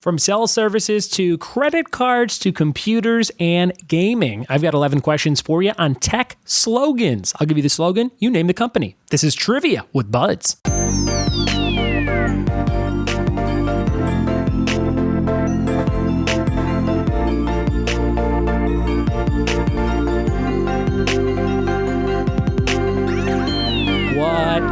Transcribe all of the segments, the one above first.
From cell services to credit cards to computers and gaming, I've got 11 questions for you on tech slogans. I'll give you the slogan, you name the company. This is Trivia with Buds.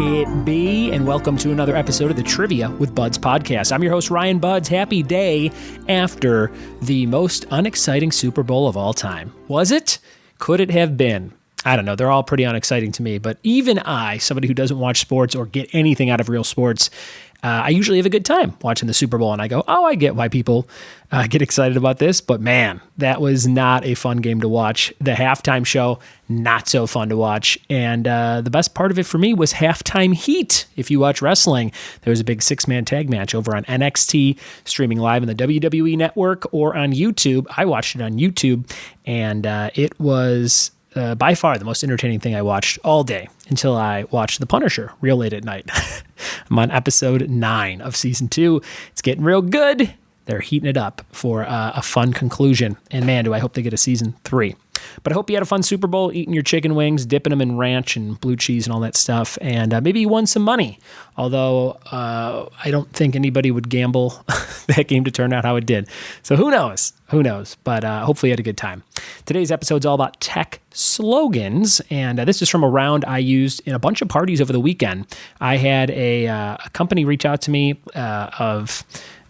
It be, and welcome to another episode of the Trivia with Buds podcast. I'm your host, Ryan Buds. Happy day after the most unexciting Super Bowl of all time. Was it? Could it have been? I don't know. They're all pretty unexciting to me, but even I, somebody who doesn't watch sports or get anything out of real sports, I usually have a good time watching the Super Bowl, and I go, I get why people get excited about this, but man, that was not a fun game to watch. The halftime show, not so fun to watch, and the best part of it for me was halftime heat. If you watch wrestling, there was a big six-man tag match over on NXT, streaming live on the WWE Network or on YouTube. I watched it on YouTube, and it was by far the most entertaining thing I watched all day until I watched The Punisher real late at night. I'm on episode 9 of season 2. It's getting real good. They're heating it up for a fun conclusion. And man, do I hope they get a season 3. But I hope you had a fun Super Bowl, eating your chicken wings, dipping them in ranch and blue cheese and all that stuff. And maybe you won some money. Although I don't think anybody would gamble that game to turn out how it did. So who knows? Who knows? But hopefully you had a good time. Today's episode is all about tech slogans. And this is from a round I used in a bunch of parties over the weekend. I had a company reach out to me of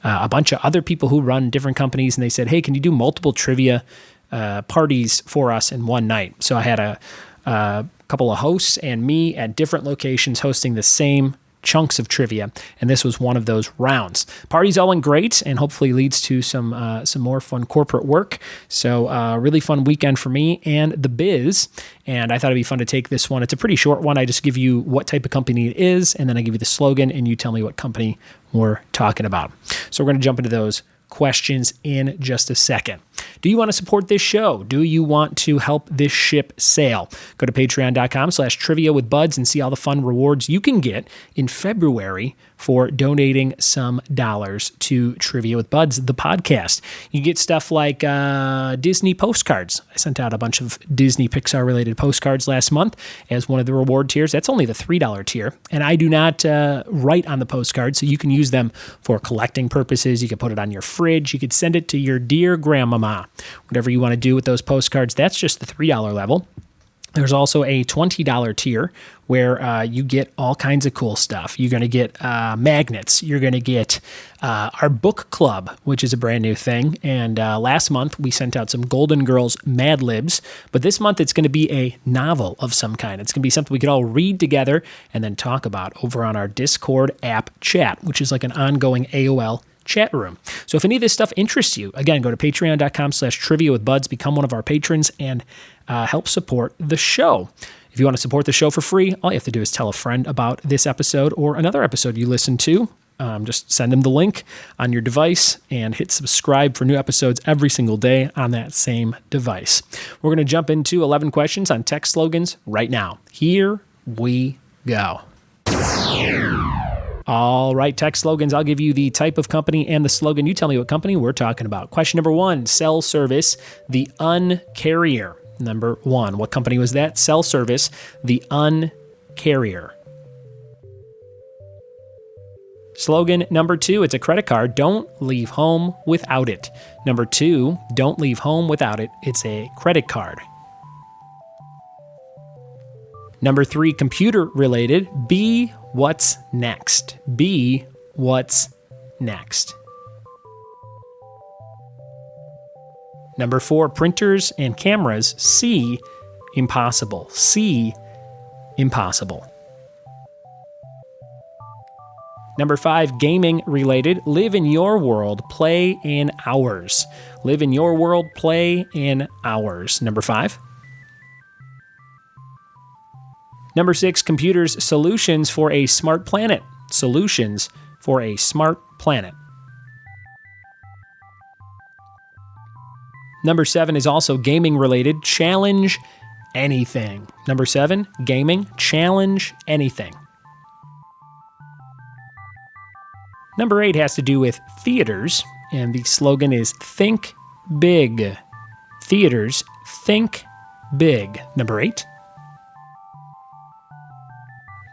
a bunch of other people who run different companies. And they said, hey, can you do multiple trivia parties for us in one night? So I had a couple of hosts and me at different locations hosting the same chunks of trivia, and this was one of those rounds. Parties all went great, and hopefully leads to some more fun corporate work. So really fun weekend for me and the biz, and I thought it'd be fun to take this one. It's a pretty short one. I just give you what type of company it is, and then I give you the slogan, and you tell me what company we're talking about. So we're going to jump into those questions in just a second. Do you want to support this show? Do you want to help this ship sail? Go to patreon.com/trivia with buds and see all the fun rewards you can get in February for donating some dollars to Trivia with Buds, the podcast. You get stuff like Disney postcards. I sent out a bunch of Disney Pixar related postcards last month as one of the reward tiers. That's only the $3 tier. And I do not write on the postcard, so you can use them for collecting purposes. You can put it on your fridge. You could send it to your dear grandmama. Whatever you want to do with those postcards, that's just the $3 level. There's also a $20 tier where you get all kinds of cool stuff. You're going to get magnets. You're going to get our book club, which is a brand new thing. And last month, we sent out some Golden Girls Mad Libs. But this month, it's going to be a novel of some kind. It's going to be something we could all read together and then talk about over on our Discord app chat, which is like an ongoing AOL chat room. So if any of this stuff interests you, again, go to patreon.com/trivia with buds, become one of our patrons, and help support the show. If you want to support the show for free, all you have to do is tell a friend about this episode or another episode you listen to. Just send them the link on your device and hit subscribe for new episodes every single day on that same device. We're going to jump into 11 questions on tech slogans right now. Here we go. All right, tech slogans. I'll give you the type of company and the slogan. You tell me what company we're talking about. Question number 1, cell service, the uncarrier. Number 1, what company was that? Cell service, the uncarrier. Slogan number 2, it's a credit card. Don't leave home without it. Number 2, don't leave home without it. It's a credit card. Number 3, computer related. Be what's next. Be what's next. Number 4, printers and cameras. See impossible. See impossible. Number 5, gaming related. Live in your world, play in ours. Live in your world, play in ours. Number 5. Number 6, computers, solutions for a smart planet. Solutions for a smart planet. Number 7 is also gaming related. Challenge anything. Number 7, gaming, challenge anything. Number 8 has to do with theaters. and the slogan is Think Big. Theaters, think big. Number 8.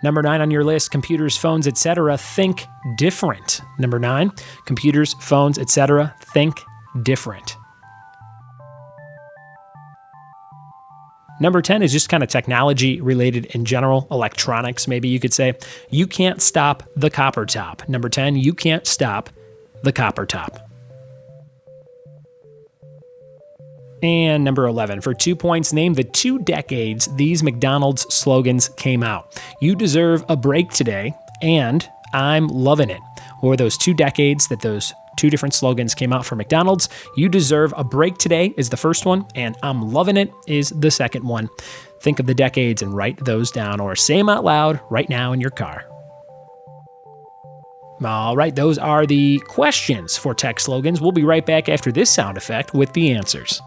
Number 9 on your list, computers, phones, etc., think different. Number 9, computers, phones, etc., think different. Number 10 is just kind of technology related in general, electronics, maybe you could say. You can't stop the copper top. Number 10, you can't stop the copper top. And number 11, for 2 points, name the 2 decades these McDonald's slogans came out. You deserve a break today, and I'm loving it. What were those 2 decades that those 2 different slogans came out for McDonald's? You deserve a break today is the first one, and I'm loving it is the second one. Think of the decades and write those down, or say them out loud right now in your car. All right, those are the questions for Tech Slogans. We'll be right back after this sound effect with the answers.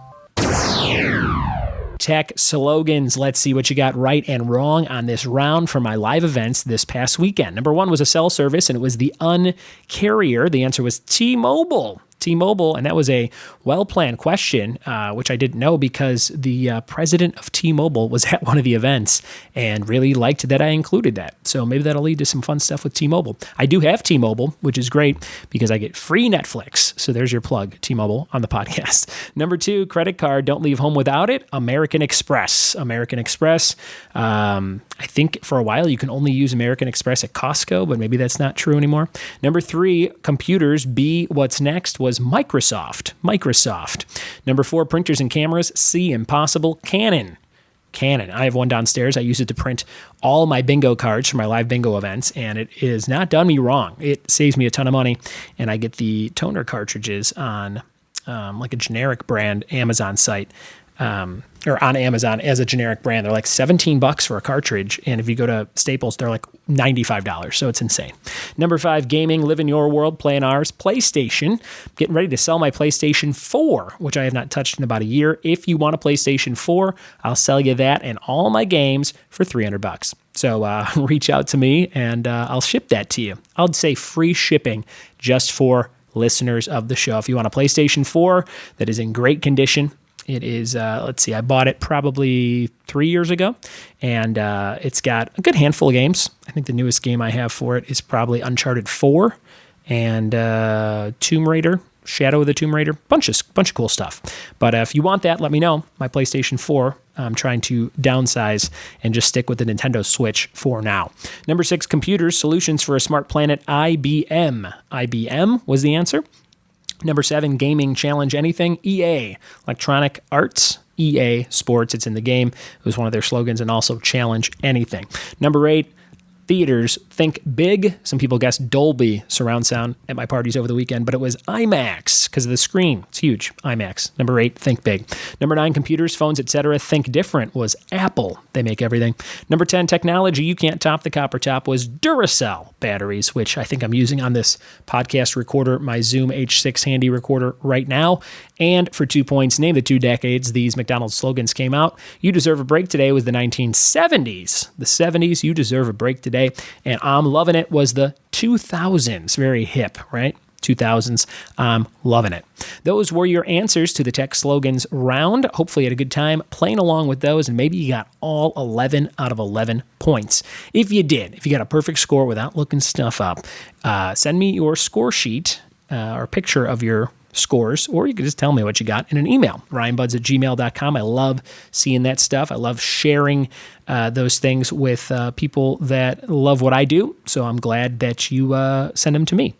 Tech Slogans. Let's see what you got right and wrong on this round for my live events this past weekend. Number 1 was a cell service, and it was the Un-carrier. The answer was T-Mobile. T-Mobile, and that was a well-planned question, which I didn't know because the president of T-Mobile was at one of the events and really liked that I included that. So maybe that'll lead to some fun stuff with T-Mobile. I do have T-Mobile, which is great because I get free Netflix. So there's your plug, T-Mobile, on the podcast. Number 2, credit card. Don't leave home without it. American Express. American Express. I think for a while you can only use American Express at Costco, but maybe that's not true anymore. Number 3, computers. B, what's next was Microsoft. Microsoft. Number 4, printers and cameras. C, impossible. Canon. Canon. I have one downstairs. I use it to print all my bingo cards for my live bingo events, and it has not done me wrong. It saves me a ton of money, and I get the toner cartridges on like a generic brand Amazon site. Or on Amazon as a generic brand. They're like $17 for a cartridge, and if you go to Staples, they're like $95, so it's insane. Number 5, gaming. Live in your world, play in ours. PlayStation. Getting ready to sell my PlayStation 4, which I have not touched in about a year. If you want a PlayStation 4, I'll sell you that and all my games for $300. So reach out to me, and I'll ship that to you. I'll say free shipping just for listeners of the show. If you want a PlayStation 4 that is in great condition, it is, I bought it probably 3 years ago, and it's got a good handful of games. I think the newest game I have for it is probably Uncharted 4 and Tomb Raider, Shadow of the Tomb Raider, bunch of cool stuff. But if you want that, let me know. My PlayStation 4, I'm trying to downsize and just stick with the Nintendo Switch for now. Number 6, computers, solutions for a smart planet, IBM. IBM was the answer. Number 7, gaming, challenge anything, EA, Electronic Arts, EA Sports, it's in the game. It was one of their slogans, and also challenge anything. Number 8, theaters, think big. Some people guessed Dolby surround sound at my parties over the weekend, but it was IMAX because of the screen. It's huge, IMAX. Number 8, think big. Number 9, computers, phones, etc. Think different was Apple. They make everything. Number 10, technology, you can't top the copper top was Duracell batteries, which I think I'm using on this podcast recorder, my Zoom H6 handy recorder right now. And for 2 points, name the 2 decades these McDonald's slogans came out. You deserve a break today was the 1970s. The 70s, you deserve a break today. And I'm loving it was the 2000s. Very hip, right? 2000s. I'm loving it. Those were your answers to the Tech Slogans round. Hopefully you had a good time playing along with those, and maybe you got all 11 out of 11 points. If you did, if you got a perfect score without looking stuff up, send me your score sheet or picture of your scores, or you can just tell me what you got in an email, ryanbuds@gmail.com. I love seeing that stuff. I love sharing those things with people that love what I do, so I'm glad that you send them to me.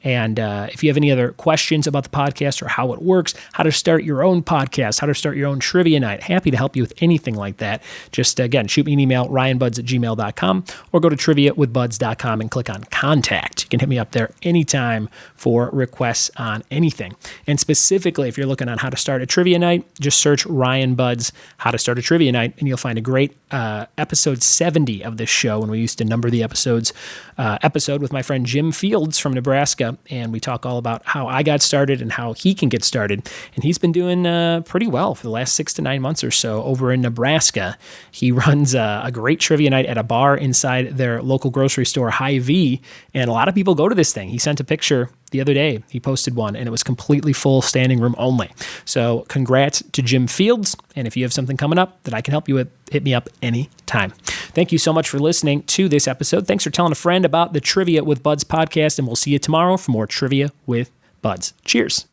And if you have any other questions about the podcast or how it works, how to start your own podcast, how to start your own trivia night, happy to help you with anything like that. Just, again, shoot me an email, ryanbuds@gmail.com, or go to triviawithbuds.com and click on contact. You can hit me up there anytime for requests on anything. And specifically, if you're looking on how to start a trivia night, just search Ryan Buds, how to start a trivia night, and you'll find a great episode 70 of this show when we used to number the episode with my friend Jim Fields from Nebraska. Nebraska, and we talk all about how I got started and how he can get started. And he's been doing pretty well for the last 6 to 9 months or so over in Nebraska. He runs a great trivia night at a bar inside their local grocery store, Hy-Vee, and a lot of people go to this thing. He sent a picture the other day. He posted one, and it was completely full, standing room only. So congrats to Jim Fields, and if you have something coming up that I can help you with, hit me up anytime. Thank you so much for listening to this episode. Thanks for telling a friend about the Trivia with Buds podcast, and we'll see you tomorrow for more Trivia with Buds. Cheers.